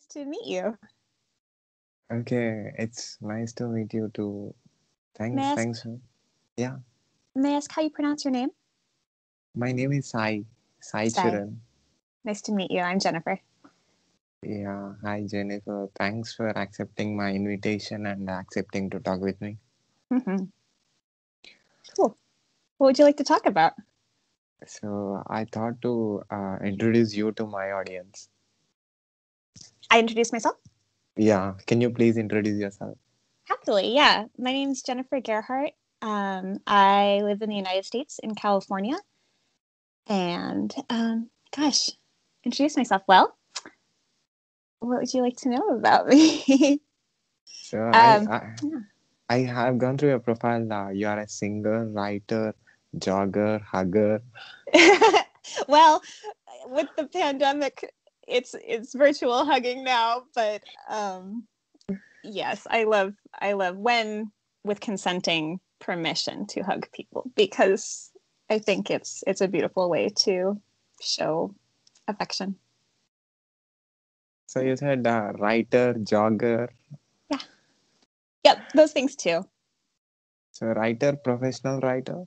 nice to meet you. Okay, it's nice to meet you too. May I Thanks, ask, thanks. Yeah, may I ask how you pronounce your name? my name is Sai Sai. Chiran. Nice to meet you. I'm Jennifer. Yeah, hi Jennifer. Thanks for accepting my invitation and accepting to talk with me. hmm Cool. What would you like to talk about? So I thought to introduce you to my audience. I introduce myself? Yeah, can you please introduce yourself? Happily, yeah. My name's Jennifer Gerhart. I live in the United States in California. And gosh, introduce myself. Well, what would you like to know about me? So um, I have gone through your profile. You are a singer, writer, jogger, hugger. well, with the pandemic, it's virtual hugging now, but yes, I love when with consenting permission to hug people because I think it's a beautiful way to show affection. So you said writer, jogger. Yeah. Yep, those things too. So writer, professional writer.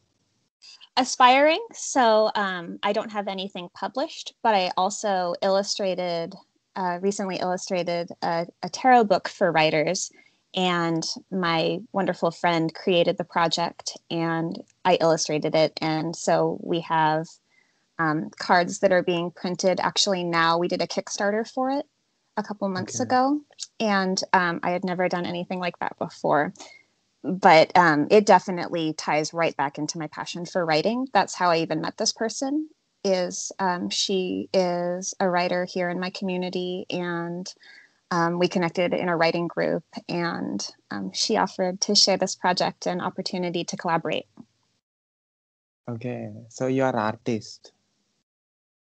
Aspiring. So I don't have anything published, but I also recently illustrated a tarot book for writers. And my wonderful friend created the project and I illustrated it. And so we have cards that are being printed. Actually, now we did a Kickstarter for it a couple months Okay. ago. And I had never done anything like that before. But it definitely ties right back into my passion for writing. That's how I even met this person. She is a writer here in my community, and we connected in a writing group. And she offered to share this project and opportunity to collaborate. Okay. So you are artist.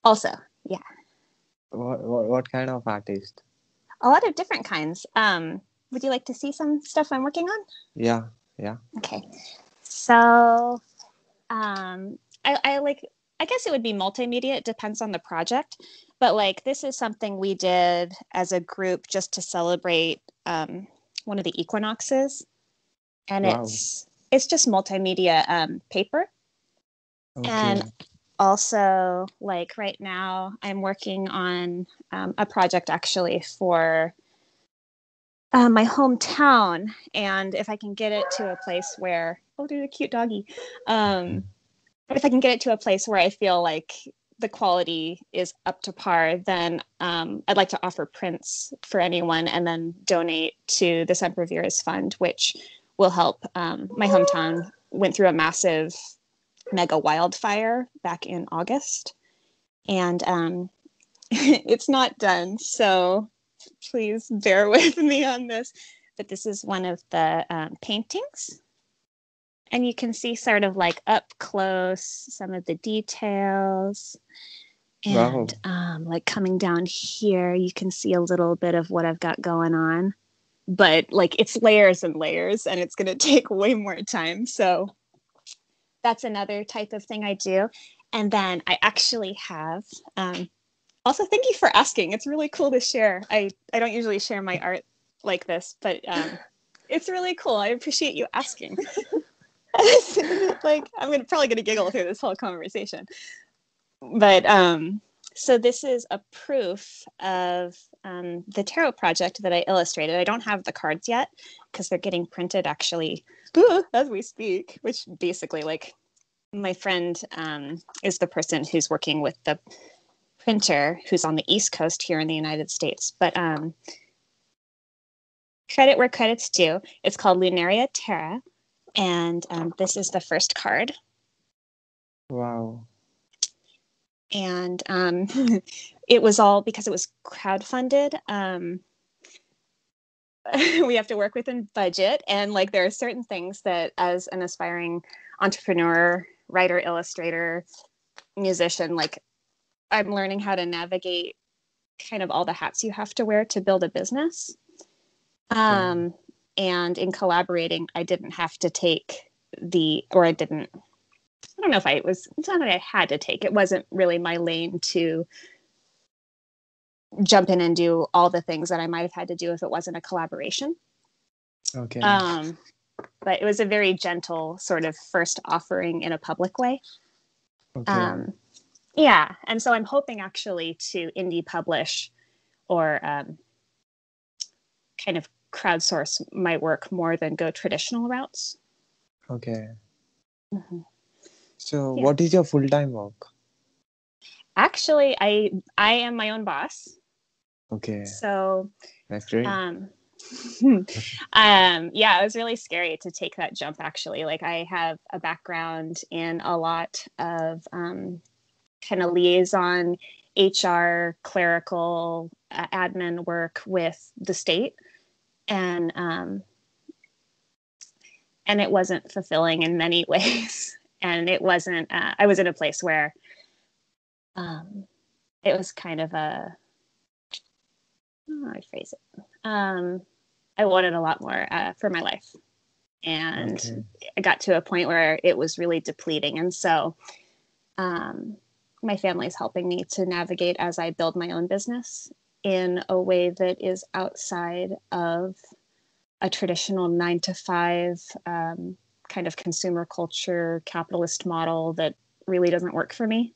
Also, yeah, What kind of artist? a lot of different kinds. Would you like to see some stuff I'm working on? Yeah. Yeah. Okay, so I like, I guess it would be multimedia. It depends on the project, but like this is something we did as a group just to celebrate one of the equinoxes, and Wow. it's just multimedia paper. And Okay. also, like right now, I'm working on a project actually for my hometown, and if I can get it to a place where, oh, there's a cute doggy. If I can get it to a place where I feel like the quality is up to par, then I'd like to offer prints for anyone and then donate to the Sempervirus Fund, which will help. My hometown went through a massive mega wildfire back in August, and it's not done. So please bear with me on this. But this is one of the paintings, and you can see sort of like up close some of the details, and Wow. like coming down here you can see a little bit of what I've got going on, but like it's layers and layers and it's going to take way more time. So that's another type of thing I do. And then I actually have also, thank you for asking. It's really cool to share. I don't usually share my art like this, but it's really cool. I appreciate you asking. Like probably gonna giggle through this whole conversation. But so this is a proof of the tarot project that I illustrated. I don't have the cards yet because they're getting printed actually as we speak, which basically like my friend is the person who's working with the printer who's on the East Coast here in the United States. But credit where credit's due. It's called Lunaria Terra. And this is the first card. Wow. And it was all because it was crowdfunded. We have to work within budget. And like there are certain things that as an aspiring entrepreneur, writer, illustrator, musician, like I'm learning how to navigate kind of all the hats you have to wear to build a business. And in collaborating, I didn't have to take I don't know if it's not that I had to take, it wasn't really my lane to jump in and do all the things that I might have had to do if it wasn't a collaboration. Okay. But it was a very gentle sort of first offering in a public way. Okay. Yeah. And so I'm hoping actually to indie publish or kind of crowdsource my work more than go traditional routes. Okay. Mm-hmm. So Yeah. what is your full-time work? Actually, I am my own boss. Okay. So That's great. yeah, it was really scary to take that jump actually. Like I have a background in a lot of kind of liaison, HR, clerical, admin work with the state. And it wasn't fulfilling in many ways. And it wasn't, I was in a place where it was kind of a, how do I phrase it? I wanted a lot more for my life. And Okay. I got to a point where it was really depleting. And so my family is helping me to navigate as I build my own business in a way that is outside of a traditional 9-to-5 kind of consumer culture capitalist model that really doesn't work for me.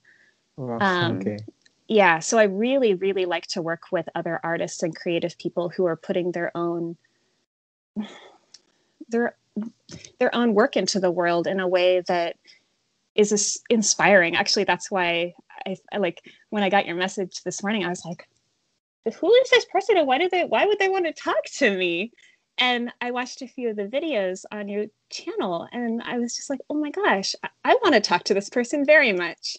Wow. Okay. Yeah, so I really, really like to work with other artists and creative people who are putting their own work into the world in a way that is inspiring. Actually, that's why I like when I got your message this morning, I was like, who is this person and why would they want to talk to me? And I watched a few of the videos on your channel and I was just like, oh my gosh, I want to talk to this person very much.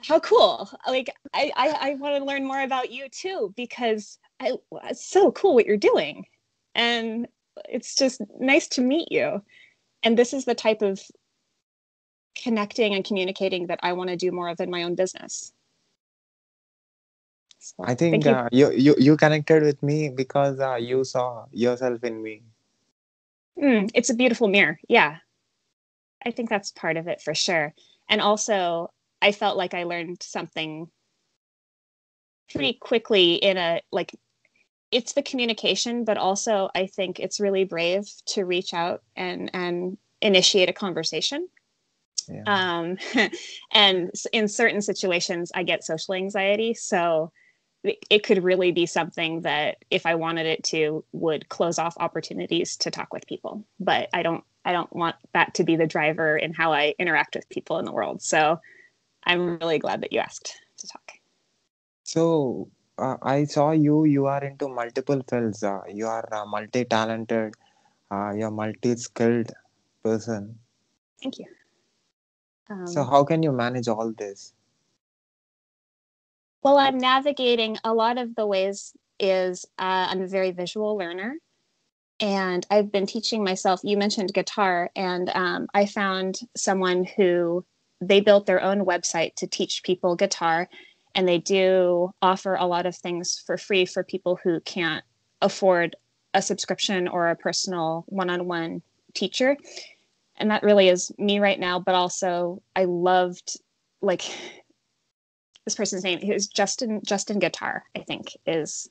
How cool. Like I want to learn more about you too, because it's so cool what you're doing. And it's just nice to meet you. And this is the type of connecting and communicating that I want to do more of in my own business. So, I think thank you. you connected with me because you saw yourself in me. It's a beautiful mirror. Yeah. I think that's part of it for sure. And also, I felt like I learned something pretty quickly in a like it's the communication, but also I think it's really brave to reach out and initiate a conversation. Yeah. And in certain situations, I get social anxiety, so it could really be something that if I wanted it to would close off opportunities to talk with people. But I don't want that to be the driver in how I interact with people in the world. So I'm really glad that you asked to talk. So I saw you. You are into multiple fields. You are multi-talented. You're multi-skilled person. Thank you. So how can you manage all this? Well, I'm navigating a lot of the ways is I'm a very visual learner. And I've been teaching myself, you mentioned guitar, and I found someone who they built their own website to teach people guitar. And they do offer a lot of things for free for people who can't afford a subscription or a personal one-on-one teacher. And that really is me right now. But also I loved like this person's name. He was Justin Guitar, I think is,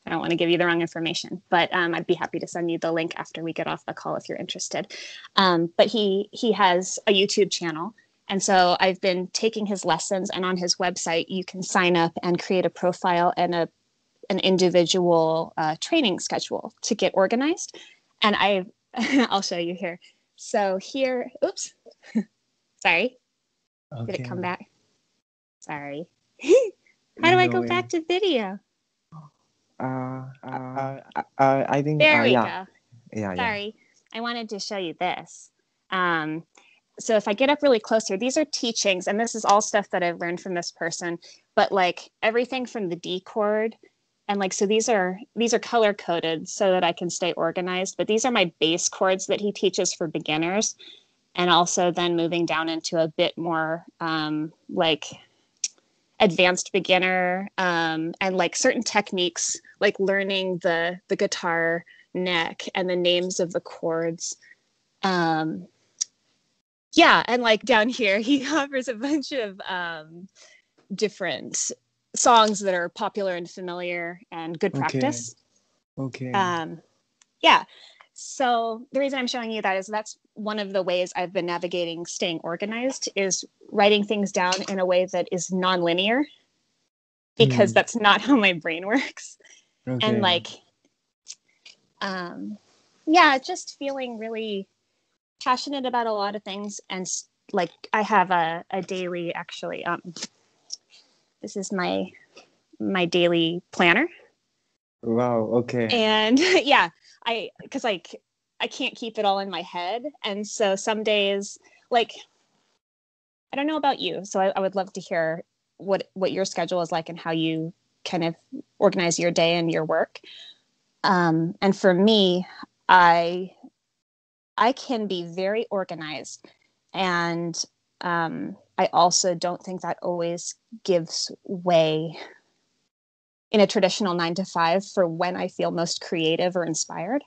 I don't want to give you the wrong information, but I'd be happy to send you the link after we get off the call if you're interested. But he has a YouTube channel. And so I've been taking his lessons, and on his website, you can sign up and create a profile and an individual training schedule to get organized. And I'll show you here. So here, oops, sorry. Did it Okay. come back? Sorry. How do I No go way. back to video? I think There we yeah, go. yeah, yeah. Sorry. I wanted to show you this. So if I get up really close here, these are teachings, and this is all stuff that I've learned from this person, but like everything from the D chord, and like, so these are color coded so that I can stay organized, but these are my bass chords that he teaches for beginners. And also then moving down into a bit more like advanced beginner and like certain techniques, like learning the guitar neck and the names of the chords. Yeah, and like down here, he offers a bunch of different songs that are popular and familiar and good Okay. practice. Okay. Yeah. So the reason I'm showing you that is that's one of the ways I've been navigating staying organized is writing things down in a way that is nonlinear, because Hmm. that's not how my brain works. And Okay. like, um, yeah, just feeling really passionate about a lot of things. And like, I have a daily, actually, this is my daily planner. Wow. Okay. And yeah, because like I can't keep it all in my head. And so some days, like, I don't know about you, so I would love to hear what your schedule is like and how you kind of organize your day and your work. And for me, I I can be very organized, and I also don't think that always gives way in a traditional 9 to 5 for when I feel most creative or inspired.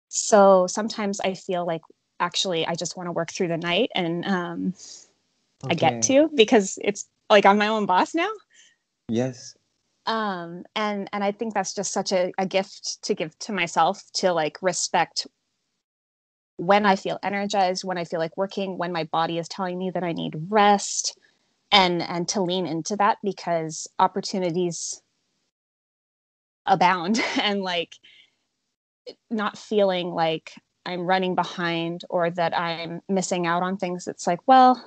So sometimes I feel like actually I just want to work through the night, and I get Okay. to, because it's like I'm my own boss now. Yes. And I think that's just such a gift to give to myself, to like respect when I feel energized, when I feel like working, when my body is telling me that I need rest, and to lean into that, because opportunities abound. And like, not feeling like I'm running behind or that I'm missing out on things. It's like, well,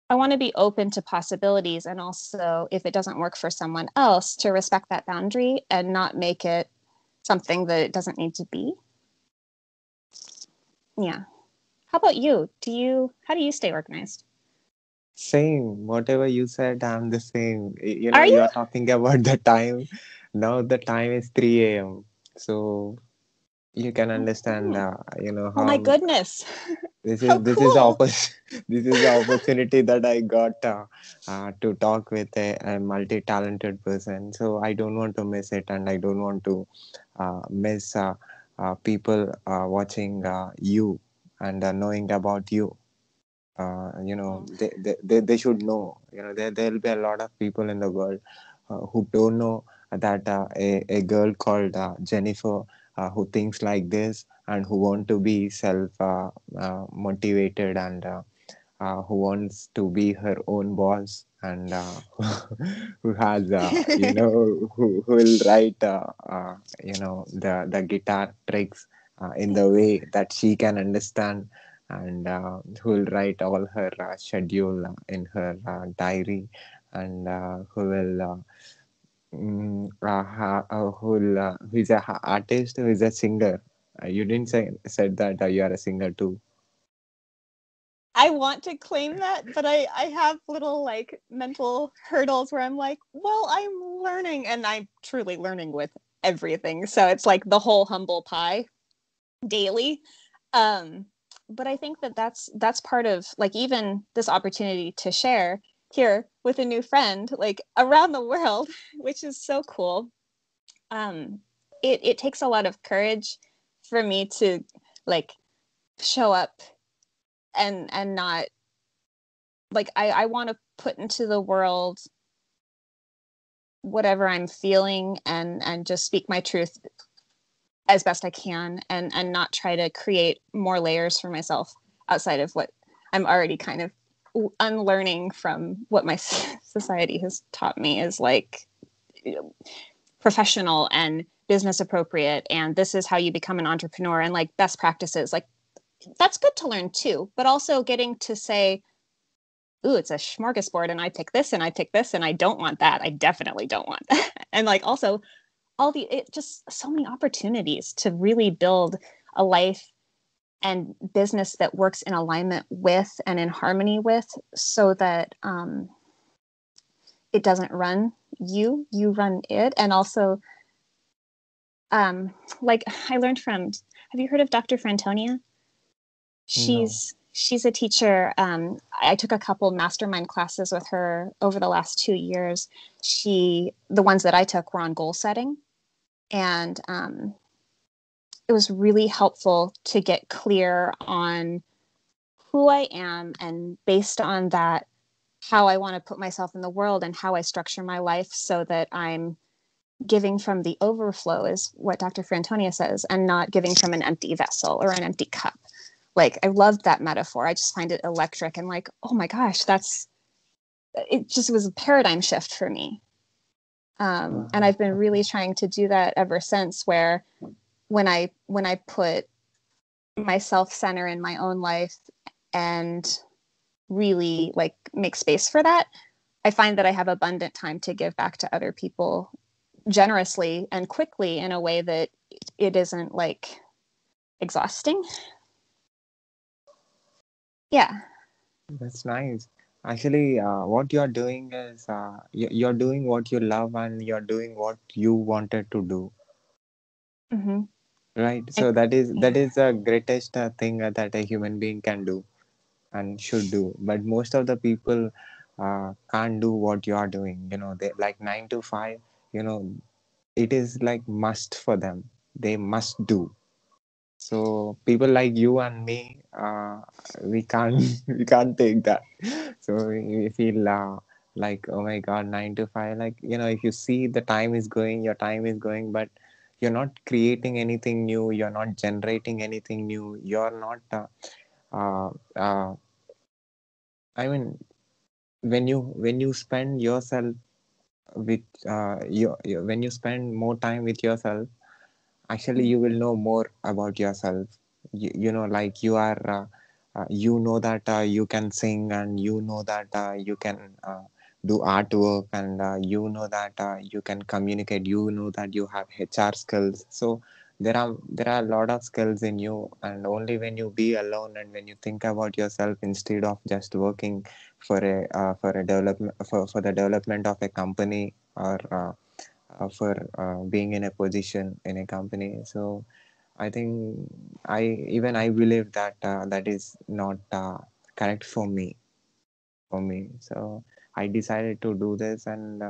I want to be open to possibilities. And also, if it doesn't work for someone else, to respect that boundary and not make it something that it doesn't need to be. Yeah. How about you? How do you stay organized? Same. Whatever you said, I'm the same. Are You you? are talking about the time. Now the time is 3 a.m. So you can understand, Oh, oh my how goodness. this How is this is the cool. this is the opportunity that I got to talk with a multi-talented person. So I don't want to miss it, and I don't want to miss people watching you and knowing about you. Oh. They should know. There'll be a lot of people in the world who don't know that a girl called Jennifer, who thinks like this and who want to be self motivated, and who wants to be her own boss, and who has who will write the guitar tricks in the way that she can understand, and who will write all her schedule in her diary, and who is a artist, who is a singer. You didn't say said that you are a singer too. I want to claim that, but I have little like mental hurdles where I'm like, well, I'm learning, and I'm truly learning with everything. So it's like the whole humble pie daily. Um, but I think that that's part of like even this opportunity to share here with a new friend, like around the world, which is so cool. Um, it takes a lot of courage for me to like show up and not like I want to put into the world whatever I'm feeling, and just speak my truth as best I can, and not try to create more layers for myself outside of what I'm already kind of unlearning from what my society has taught me is like professional and business appropriate, and this is how you become an entrepreneur, and like best practices. Like that's good to learn too, but also getting to say, ooh, it's a smorgasbord, and I pick this and I pick this, and I don't want that. I definitely don't want that. And like also it just so many opportunities to really build a life and business that works in alignment with and in harmony with, so that it doesn't run you run it. And also like I learned from, have you heard of Dr. Frantonia? No. She's a teacher. I took a couple mastermind classes with her over the last 2 years. The ones that I took were on goal setting, and it was really helpful to get clear on who I am, and based on that, how I want to put myself in the world and how I structure my life so that I'm giving from the overflow, is what Dr. Frantonia says, and not giving from an empty vessel or an empty cup. Like, I loved that metaphor. I just find it electric and like, oh my gosh, it just was a paradigm shift for me. And I've been really trying to do that ever since, where when I put myself center in my own life and really like make space for that, I find that I have abundant time to give back to other people generously and quickly in a way that it isn't like exhausting. Yeah. That's nice. Actually, what you're doing is you're doing what you love and you're doing what you wanted to do, Mm-hmm. right? And So that yeah. is the greatest thing that a human being can do and should do. But most of the people can't do what you are doing. You know, they like 9 to 5. You know, it is like must for them. They must do. So people like you and me, we can't we can't take that. So we feel like, oh my God, 9 to 5. Like, you know, if you see the time is going, your time is going, but you're not creating anything new. You're not generating anything new. You're not. Uh, uh, I mean, when you spend yourself with when you spend more time with yourself, actually you will know more about yourself. You know, like you are you know that you can sing, and you know that you can do artwork, and you know that you can communicate, you know that you have HR skills. So there are a lot of skills in you, and only when you be alone and when you think about yourself instead of just working for a development for the development of a company, or for being in a position in a company. So I think I believe that that is not correct for me. So I decided to do this, and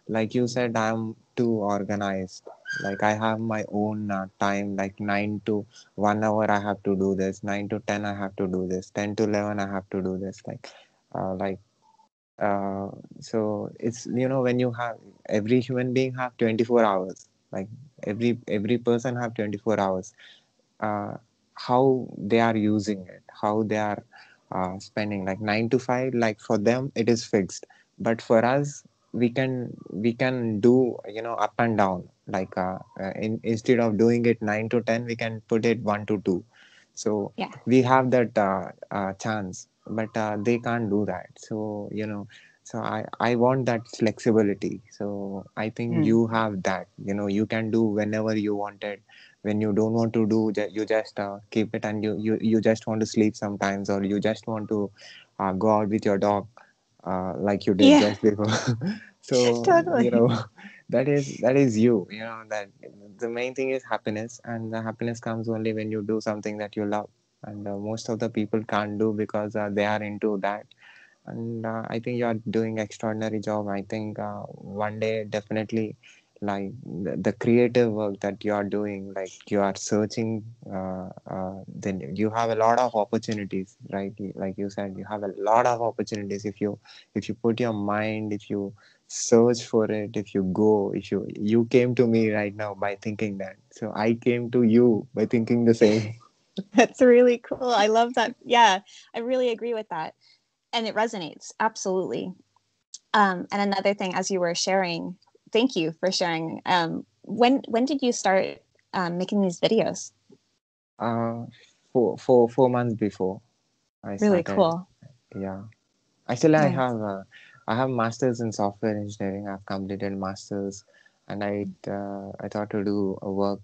like you said, I'm too organized. Like I have my own time, like 9 to 1 hour I have to do this, 9 to 10 I have to do this, 10 to 11 I have to do this. Like uh, so it's, you know, when you have, every human being have 24 hours, like every person have 24 hours. uh, how they are using it, how they are spending, like 9 to 5, like for them it is fixed, but for us we can do, you know, up and down, like instead of doing it 9 to 10, we can put it 1 to 2. So Yeah. we have that chance, but they can't do that. So, you know, so I want that flexibility. So I think Mm. you have that, you know, you can do whenever you wanted. When you don't want to do, you just keep it, and you just want to sleep sometimes, or you just want to go out with your dog, like you did Yeah. just before. So, you Totally. know, that is you, you know, that the main thing is happiness, and the happiness comes only when you do something that you love, and most of the people can't do because they are into that. And I think you are doing extraordinary job. I think one day definitely, like the creative work that you are doing, like you are searching, then you have a lot of opportunities, right? Like you said, you have a lot of opportunities if you put your mind, if you search for it, if you go, if you came to me right now by thinking that, so I came to you by thinking the same. That's really cool. I love that. Yeah, I really agree with that. And it resonates. Absolutely. And another thing, as you were sharing, thank you for sharing. When did you start making these videos? uh 4 months before I Really started. cool. Yeah. Actually, Nice. I have masters in software engineering. I've completed masters, and I thought to do a work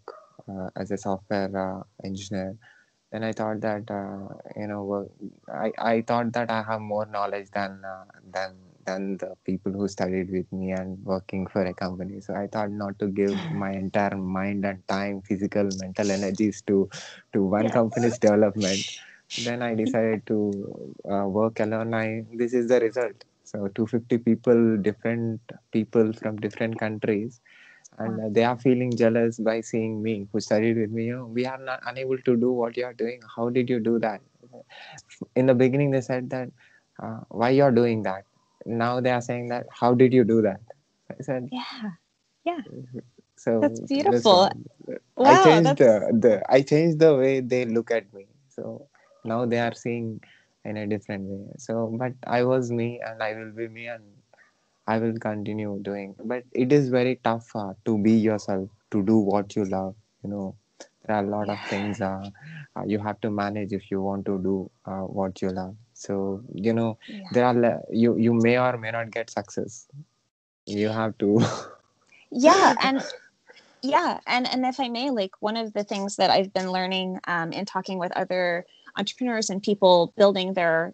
as a software engineer. Then I thought that you know, I thought that I have more knowledge than the people who studied with me and working for a company. So I thought not to give my entire mind and time, physical, mental energies to one Yes. company's development. Then I decided to work alone. This is the result. So 250 people, different people from different countries, and Wow. they are feeling jealous by seeing me who studied with me. Oh, we are not unable to do what you are doing. How did you do that? In the beginning they said that why you're doing that, now they are saying that, how did you do that? I said, Yeah. Yeah. That's so this beautiful. one. I Wow. changed That's the way they look at me. So now they are seeing in a different way. So but I was me and I will be me, and I will continue doing. But it is very tough to be yourself, to do what you love. You know, there are a lot of yeah. things you have to manage if you want to do what you love. So Yeah. there are you may or may not get success. You have to. Yeah. And if I may, like one of the things that I've been learning in talking with other entrepreneurs and people building their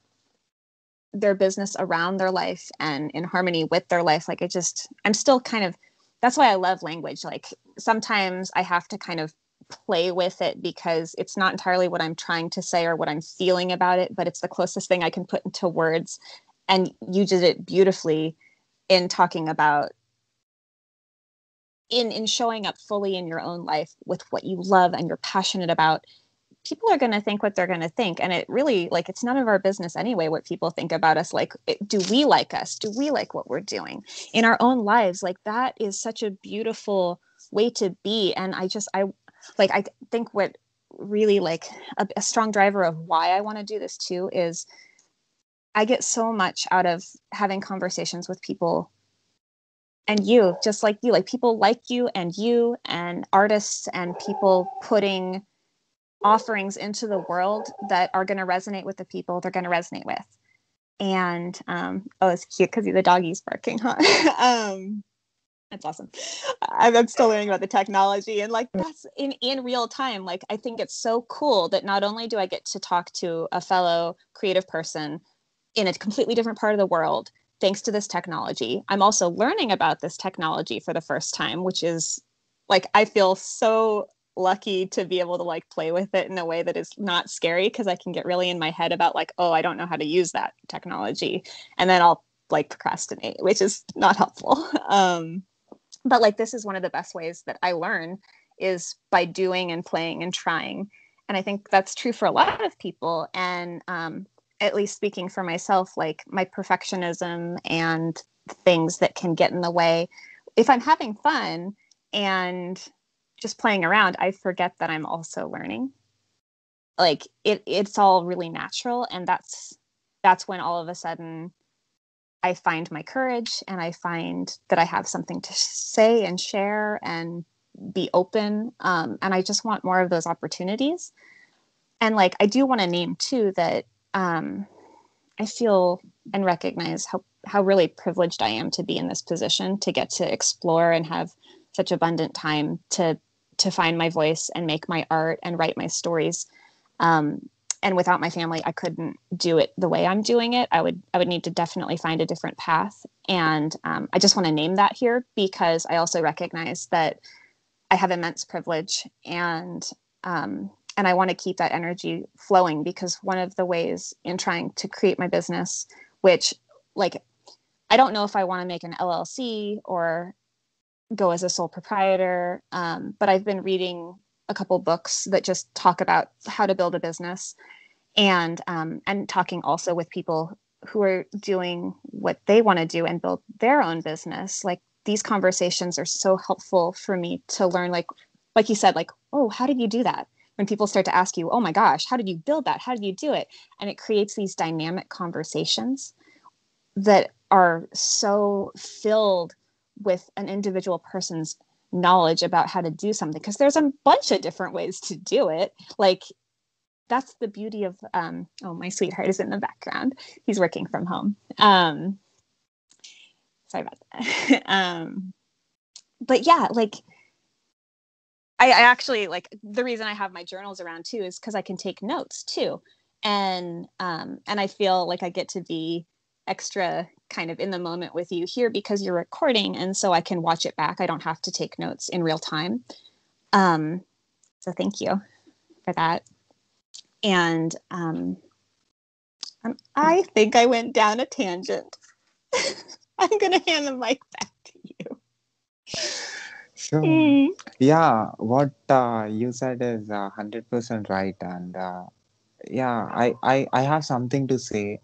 business around their life and in harmony with their life, like I'm still kind of, that's why I love language. Like sometimes I have to kind of play with it because it's not entirely what I'm trying to say or what I'm feeling about it, but it's the closest thing I can put into words. And you did it beautifully in talking about in showing up fully in your own life with what you love and you're passionate about. People are going to think what they're going to think, and it really, like, it's none of our business anyway what people think about us. Like, do we like us? Do we like what we're doing in our own lives? Like, that is such a beautiful way to be. And I think what really, like, a strong driver of why I want to do this too is I get so much out of having conversations with people, and you, just like people like you and artists and people putting offerings into the world that are going to resonate with the people they're going to resonate with. And oh, it's cute because the doggy's barking, huh? That's awesome. I'm still learning about the technology, and like that's in real time. Like I think it's so cool that not only do I get to talk to a fellow creative person in a completely different part of the world thanks to this technology, I'm also learning about this technology for the first time, which is like I feel so lucky to be able to like play with it in a way that is not scary, because I can get really in my head about like, oh, I don't know how to use that technology, and then I'll like procrastinate, which is not helpful. But like this is one of the best ways that I learn is by doing and playing and trying. And I think that's true for a lot of people. And at least speaking for myself, like my perfectionism and things that can get in the way, if I'm having fun and just playing around, I forget that I'm also learning. Like it's all really natural, and that's when all of a sudden I find my courage and I find that I have something to say and share and be open. And I just want more of those opportunities. And like, I do want to name too that I feel and recognize how really privileged I am to be in this position, to get to explore and have such abundant time to find my voice and make my art and write my stories. Um, and without my family, I couldn't do it the way I'm doing it. I would need to definitely find a different path. And I just want to name that here because I also recognize that I have immense privilege, and I want to keep that energy flowing, because one of the ways in trying to create my business, which like I don't know if I want to make an LLC or go as a sole proprietor, but I've been reading a couple books that just talk about how to build a business, and talking also with people who are doing what they want to do and build their own business. Like these conversations are so helpful for me to learn, like you said, like, oh, how did you do that? When people start to ask you, oh my gosh, how did you build that? How did you do it? And it creates these dynamic conversations that are so filled with an individual person's knowledge about how to do something, because there's a bunch of different ways to do it. Like that's the beauty of oh, my sweetheart is in the background, he's working from home. Sorry about that. But yeah, like I actually, like, the reason I have my journals around too is because I can take notes too, and I feel like I get to be extra kind of in the moment with you here because you're recording, and so I can watch it back. I don't have to take notes in real time. um so thank you for that. And I think I went down a tangent. I'm gonna hand the mic back to you. So, Mm. yeah, what you said is 100% right, and yeah, I have something to say.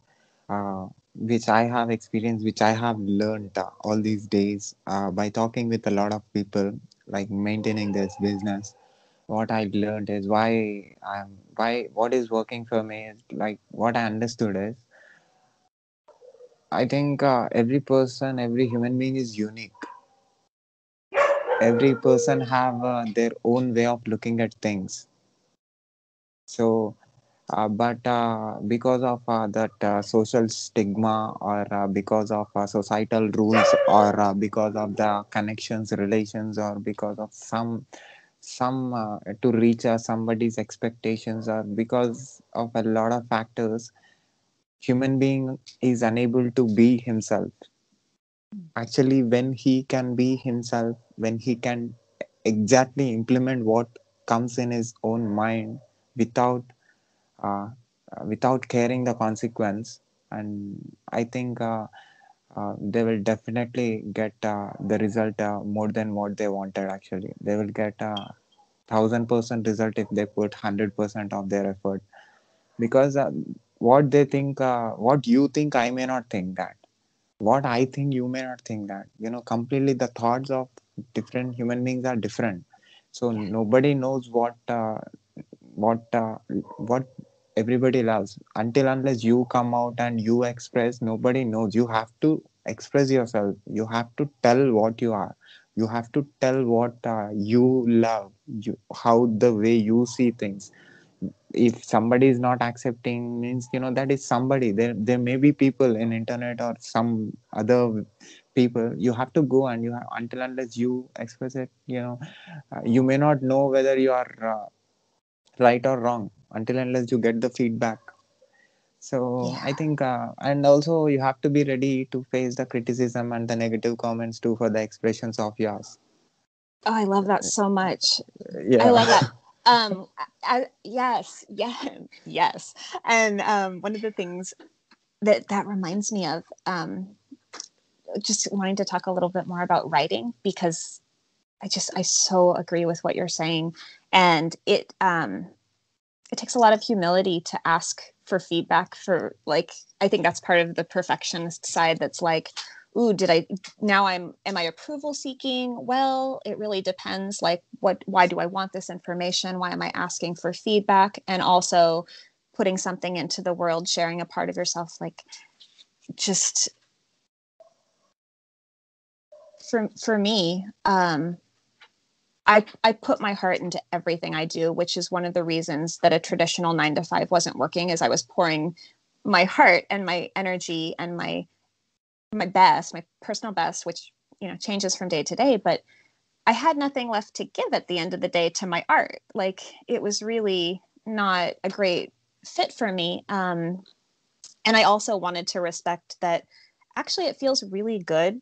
Uh, which I have experienced, which I have learned all these days by talking with a lot of people, like maintaining this business. What I learned is why what is working for me is like what I understood is I think every person, every human being is unique. Every person have their own way of looking at things. So but because of that social stigma or because of societal rules or because of the connections relations or because of some to reach somebody's expectations or because of a lot of factors, human being is unable to be himself. Actually, when he can be himself, when he can exactly implement what comes in his own mind without uh, without caring the consequence, and I think they will definitely get the result more than what they wanted. Actually, they will get 1,000% result if they put 100% of their effort, because what they think, what you think, I may not think that. What I think, you may not think that. Completely the thoughts of different human beings are different. So Yeah. nobody knows what what everybody loves until unless you come out and you express. Nobody knows. You have to express yourself. You have to tell what you are. You have to tell what you love, how the way you see things. If somebody is not accepting, means that is somebody. There may be people in internet or some other people. You have to go and until unless you express it, you may not know whether you are right or wrong until unless you get the feedback. So I Yeah. think and also you have to be ready to face the criticism and the negative comments too for the expressions of yours. Oh, I love that so much. I Yeah. love that. Yes, yeah, yes. And one of the things that reminds me of just wanting to talk a little bit more about writing, because I so agree with what you're saying, and it takes a lot of humility to ask for feedback. For like, I think that's part of the perfectionist side, that's like, ooh, did I now I'm am I approval seeking? Well, it really depends. Like, why do I want this information? Why am I asking for feedback? And also putting something into the world, sharing a part of yourself, like, just for me, I put my heart into everything I do, which is one of the reasons that a traditional 9 to 5 wasn't working, is I was pouring my heart and my energy and my best, my personal best, which, changes from day to day, but I had nothing left to give at the end of the day to my art. Like, it was really not a great fit for me. And I also wanted to respect that actually it feels really good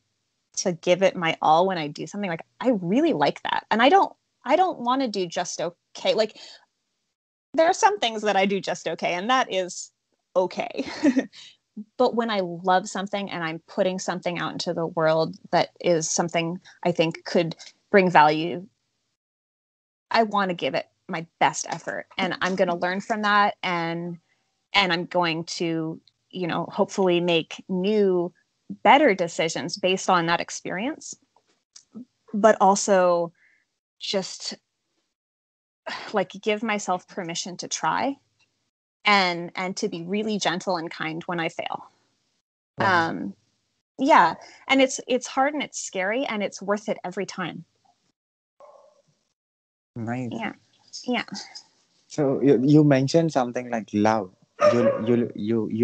to give it my all when I do something. Like, I really like that. And I don't want to do just okay. Like, there are some things that I do just okay, and that is okay. But when I love something and I'm putting something out into the world that is something I think could bring value, I want to give it my best effort, and I'm going to learn from that, and I'm going to, hopefully make new, better decisions based on that experience, but also just like give myself permission to try, and to be really gentle and kind when I fail. Wow. Um, yeah, and it's hard and it's scary and it's worth it every time. Nice. Yeah, yeah. So you mentioned something like love. You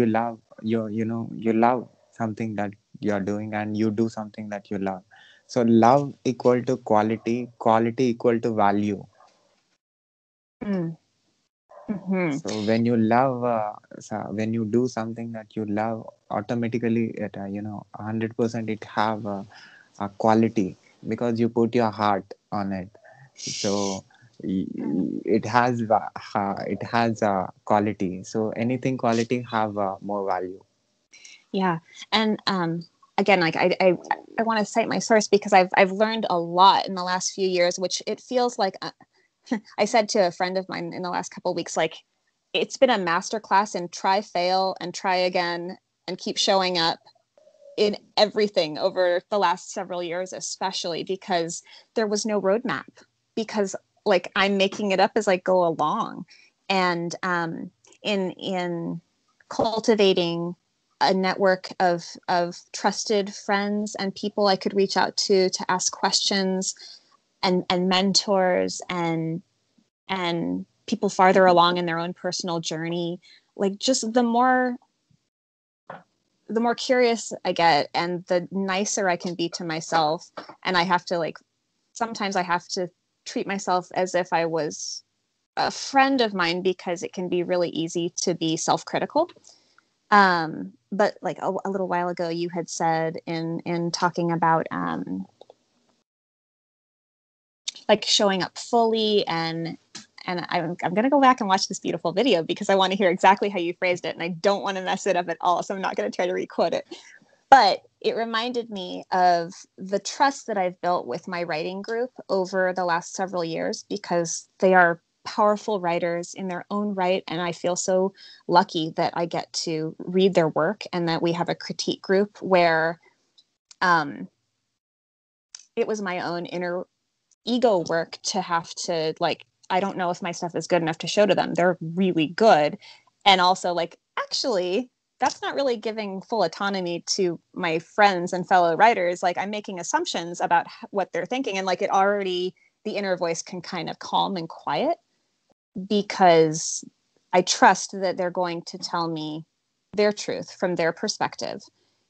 love you love something that you are doing and you do something that you love. So love equal to quality, quality equal to value. Mm. Hmm. So when you love, when you do something that you love, automatically it 100% it have a quality because you put your heart on it. So it has a quality. So anything quality have more value. Yeah, and again, like, I want to cite my source, because I've learned a lot in the last few years, which it feels like, I said to a friend of mine in the last couple of weeks, like, it's been a masterclass in try, fail, and try again, and keep showing up in everything over the last several years, especially because there was no roadmap, because like I'm making it up as I go along. And in cultivating a network of trusted friends and people I could reach out to ask questions, and mentors and people farther along in their own personal journey, like just the more curious I get and the nicer I can be to myself. And I have to like, sometimes I have to treat myself as if I was a friend of mine, because it can be really easy to be self-critical. But like a little while ago, you had said in talking about like showing up fully, and I'm going to go back and watch this beautiful video because I want to hear exactly how you phrased it, and I don't want to mess it up at all. So I'm not going to try to requote it. But it reminded me of the trust that I've built with my writing group over the last several years, because they are powerful writers in their own right. And I feel so lucky that I get to read their work, and that we have a critique group where it was my own inner ego work to have to like, I don't know if my stuff is good enough to show to them. They're really good. And also like, actually, that's not really giving full autonomy to my friends and fellow writers. Like I'm making assumptions about what they're thinking. And like it already, the inner voice can kind of calm and quiet, because I trust that they're going to tell me their truth from their perspective.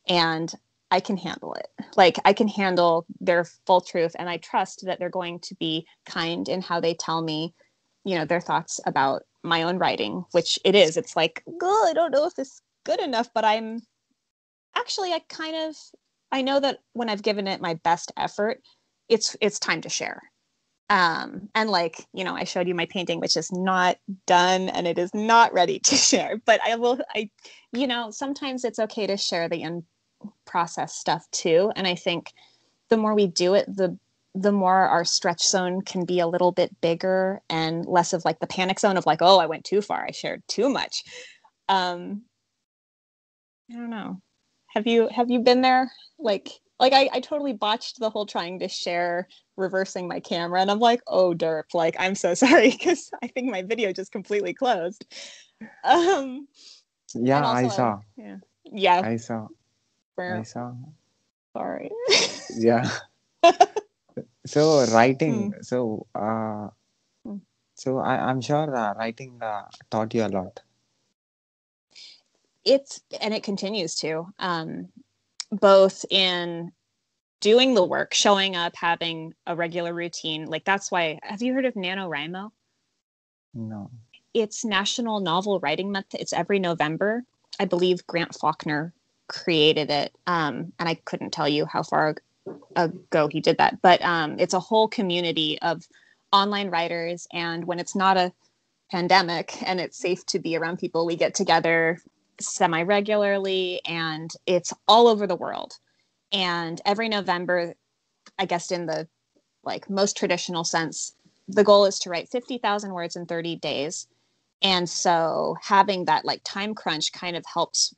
And I can handle it. Like I can handle their full truth, and I trust that they're going to be kind in how they tell me, you know, their thoughts about my own writing, which it is. It's like, oh, I don't know if this is good enough, but I'm actually, I know that when I've given it my best effort, it's time to share. And like, you know, I showed you my painting, which is not done and it is not ready to share, but you know, sometimes it's okay to share the process stuff too. And I think the more we do it, the more our stretch zone can be a little bit bigger, and less of like the panic zone of like, oh, I went too far, I shared too much. I don't know. Have you been there? Like I totally botched the whole trying to share reversing my camera, and I'm like, oh derp, like I'm so sorry, because I think my video just completely closed. Um and Yeah, I also saw. yeah, I saw. I for saw. sorry. Yeah. So writing. Hmm. I'm sure writing taught you a lot. And it continues to, both in doing the work, showing up, having a regular routine. Like that's why, have you heard of NaNoWriMo? No. It's National Novel Writing Month. It's every November. I believe Grant Faulkner created it. And I couldn't tell you how far ago he did that, but it's a whole community of online writers. And when it's not a pandemic and it's safe to be around people, we get together semi-regularly, and it's all over the world. And every November, I guess in the like most traditional sense, the goal is to write 50,000 words in 30 days. And so having that like time crunch kind of helps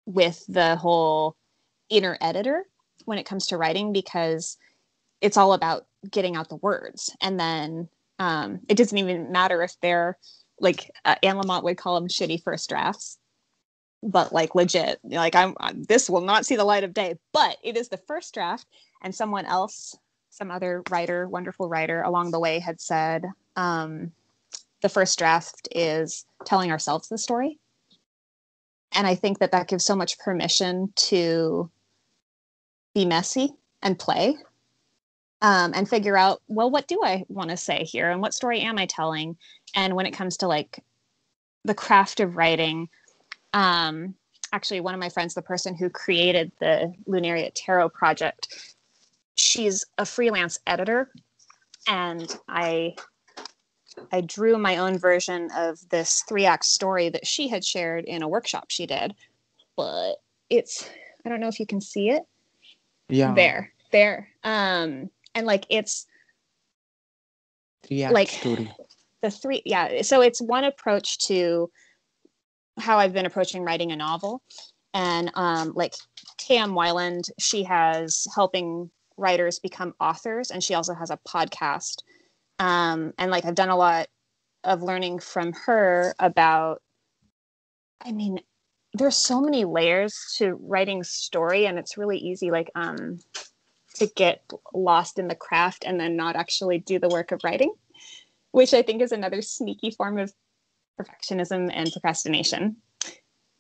with the whole inner editor when it comes to writing, because it's all about getting out the words. And then it doesn't even matter if they're like Anne Lamott would call them shitty first drafts, but like legit, like this will not see the light of day, but it is the first draft. And someone else, some other writer, wonderful writer along the way had said, the first draft is telling ourselves the story. And I think that that gives so much permission to be messy and play, and figure out, well, what do I want to say here? And what story am I telling? And when it comes to like the craft of writing, actually one of my friends, the person who created the Lunaria Tarot project, she's a freelance editor. And I drew my own version of this 3-act story that she had shared in a workshop she did. But it's, I don't know if you can see it. Yeah. There. And like it's 3 act like story. the three, yeah. So it's one approach to how I've been approaching writing a novel. And like Tam Weiland, she has helping writers become authors, and she also has a podcast. And like I've done a lot of learning from her about, I mean, there's so many layers to writing story, and it's really easy like to get lost in the craft and then not actually do the work of writing, which I think is another sneaky form of perfectionism and procrastination.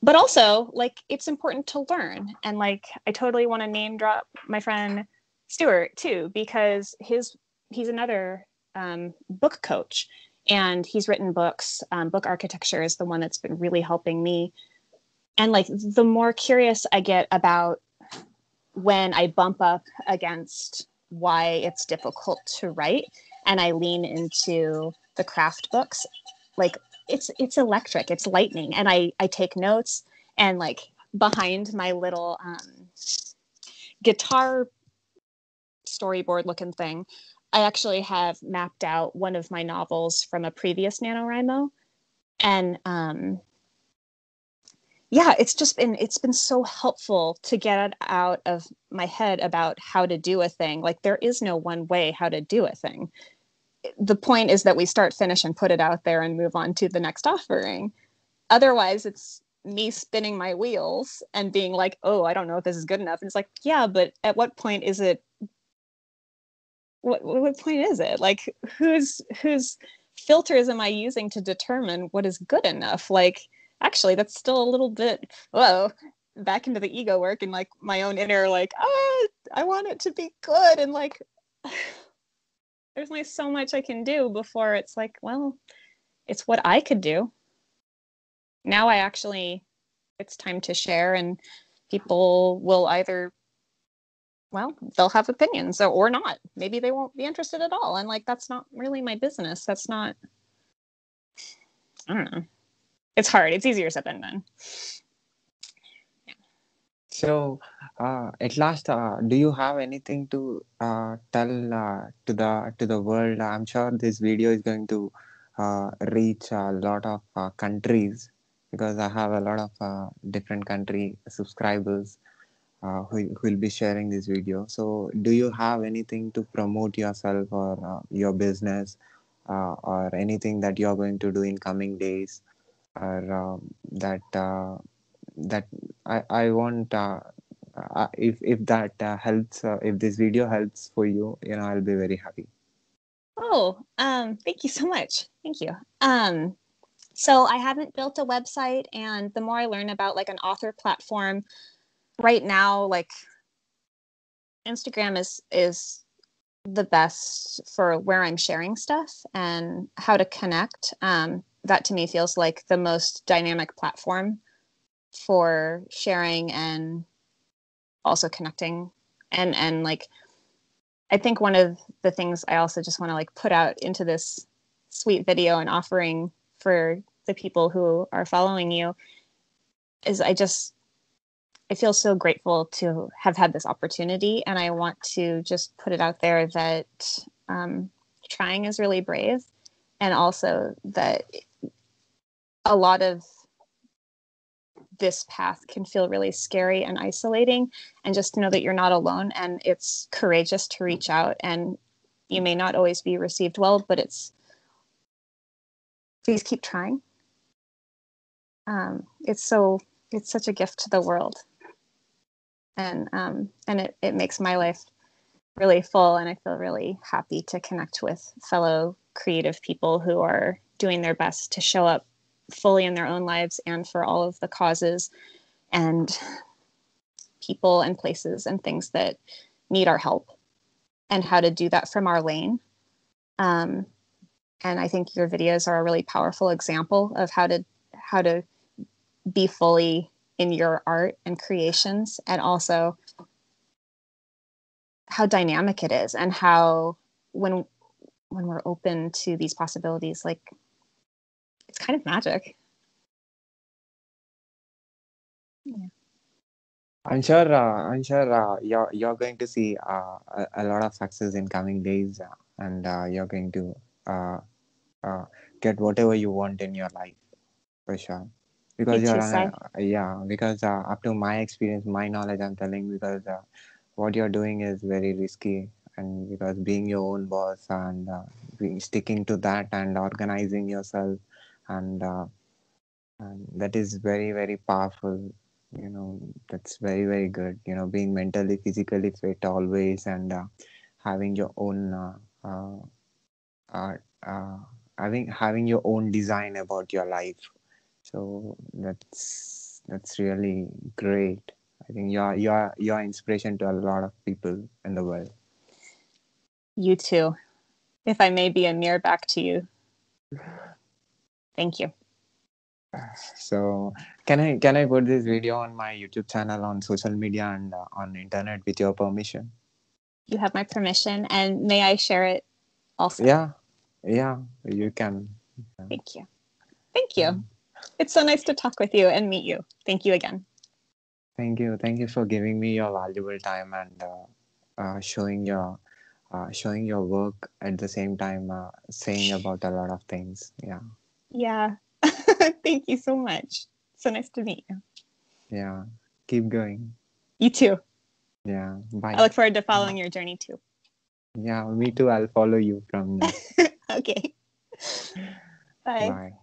But also, like, it's important to learn. And like, I totally want to name drop my friend Stuart too, because he's another book coach, and he's written books. Book architecture is the one that's been really helping me. And like, the more curious I get about when I bump up against why it's difficult to write, and I lean into the craft books, like it's electric, it's lightning. And I take notes, and like behind my little guitar storyboard looking thing, I actually have mapped out one of my novels from a previous NaNoWriMo. And yeah, it's been so helpful to get out of my head about how to do a thing. Like, there is no one way how to do a thing. The point is that we start, finish, and put it out there and move on to the next offering. Otherwise, it's me spinning my wheels and being like, oh, I don't know if this is good enough. And it's like, yeah, but at what point is it? What point is it? Like, whose filters am I using to determine what is good enough? Like, actually, that's still a little bit, whoa, back into the ego work and like my own inner, like, I want it to be good. And like, there's only so much I can do before it's like, well, it's what I could do. Now it's time to share, and people will either, well, they'll have opinions or not. Maybe they won't be interested at all. And like, that's not really my business. That's not, I don't know. It's hard. It's easier said than done. So, at last, do you have anything to tell to the world? I'm sure this video is going to reach a lot of countries, because I have a lot of different country subscribers who will be sharing this video. So, do you have anything to promote yourself or your business, or anything that you are going to do in coming days, or that I want, if that helps, if this video helps for you, I'll be very happy. Oh, thank you so much. Thank you. So I haven't built a website, and the more I learn about like an author platform right now, like Instagram is the best for where I'm sharing stuff and how to connect. That to me feels like the most dynamic platform for sharing and also connecting. And like, I think one of the things I also just want to like put out into this sweet video and offering for the people who are following you is I feel so grateful to have had this opportunity. And I want to just put it out there that trying is really brave. And also that a lot of this path can feel really scary and isolating, and just to know that you're not alone, and it's courageous to reach out, and you may not always be received well, but please keep trying. It's such a gift to the world, and it makes my life really full, and I feel really happy to connect with fellow creative people who are doing their best to show up fully in their own lives and for all of the causes and people and places and things that need our help, and how to do that from our lane. Um, and I think your videos are a really powerful example of how to be fully in your art and creations, and also how dynamic it is, and how when we're open to these possibilities, like, it's kind of magic. Yeah. I'm sure you're going to see a lot of success in coming days, and you're going to uh, uh, get whatever you want in your life, for sure. because You you're too, Sai. yeah, because up to my experience, my knowledge, I'm telling, because what you're doing is very risky, and because being your own boss and being sticking to that and organizing yourself, and that is very very powerful. That's very very good. Being mentally physically fit always, and having your own uh, uh, uh, having your own design about your life. So that's really great. I think you're inspiration to a lot of people in the world. You too. If I may be a mirror back to you, thank you. So can I put this video on my YouTube channel, on social media, and on internet with your permission? You have my permission, and may I share it also? Yeah, yeah, you can. Thank you. Thank Yeah. you. It's so nice to talk with you and meet you. Thank you again. Thank you for giving me your valuable time, and showing your work at the same time, saying about a lot of things. Yeah, Yeah. Thank you so much. So nice to meet you. yeah. Keep going. You too. Yeah. I Bye. look forward to following your journey too. Yeah, me too. I'll follow you from now. Okay. Bye. Bye.